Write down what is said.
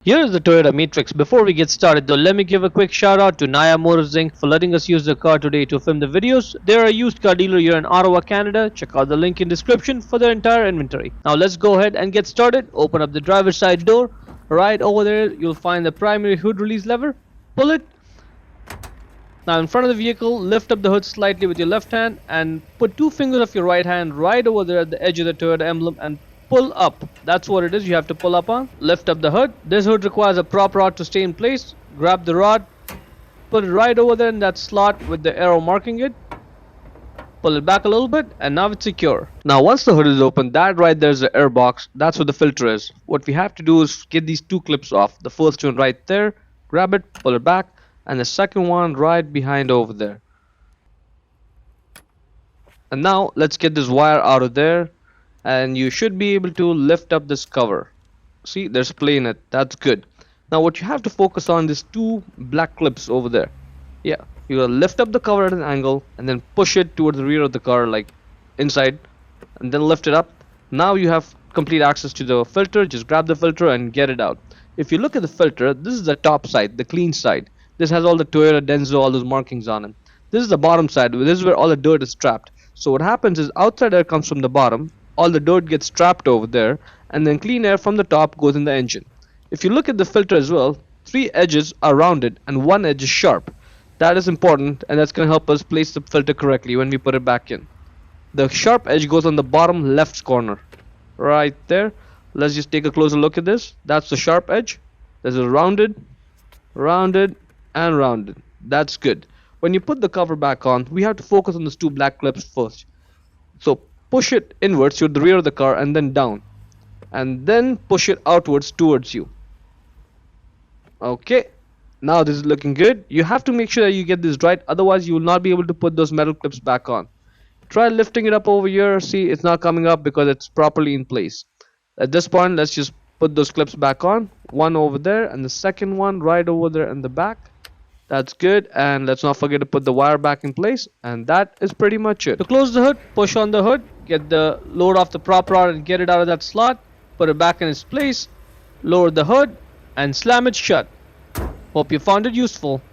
Here is the Toyota Matrix. Before we get started though, let me give a quick shout out to Naya Motors Inc. for letting us use the car today to film the videos. They're a used car dealer here in Ottawa, Canada. Check out the link in description for their entire inventory. Now let's go ahead and get started. Open up the driver's side door. Right over there you'll find the primary hood release lever. Pull it. Now in front of the vehicle, lift up the hood slightly with your left hand and put two fingers of your right hand right over there at the edge of the Toyota emblem and pull up. That's what it is, you have to pull up on. Lift up the hood. This hood requires a prop rod to stay in place. Grab the rod, put it right over there in that slot with the arrow marking it. Pull it back a little bit and now it's secure. Now once the hood is open, that right there is the air box. That's where the filter is. What we have to do is get these two clips off. The first one right there, grab it, pull it back, and the second one right behind over there. And now let's get this wire out of there, and you should be able to lift up this cover. See, there's play in it. That's good. Now what you have to focus on is two black clips over there. Yeah, you gotta lift up the cover at an angle and then push it towards the rear of the car, like inside, and then lift it up. Now you have complete access to the filter. Just grab the filter and get it out. If you look at the filter, this is the top side, the clean side. This has all the Toyota Denso, all those markings on it. This is the bottom side. This is where all the dirt is trapped. So what happens is outside air comes from the bottom, all the dirt gets trapped over there, and then clean air from the top goes in the engine. If you look at the filter as well, three edges are rounded and one edge is sharp. That is important, and that's going to help us place the filter correctly when we put it back in. The sharp edge goes on the bottom left corner. Right there. Let's just take a closer look at this. That's the sharp edge. There's a rounded, rounded, and rounded. That's good. When you put the cover back on, we have to focus on those two black clips first. So push it inwards to the rear of the car and then down, and then push it outwards towards you. Okay, now this is looking good. You have to make sure that you get this right, otherwise you will not be able to put those metal clips back on. Try lifting it up over here. See, it's not coming up because it's properly in place. At this point, let's just put those clips back on. One over there and the second one right over there in the back. That's good, and let's not forget to put the wire back in place, and that is pretty much it. To close the hood, push on the hood, get the load off the prop rod and get it out of that slot, put it back in its place, lower the hood and slam it shut. Hope you found it useful.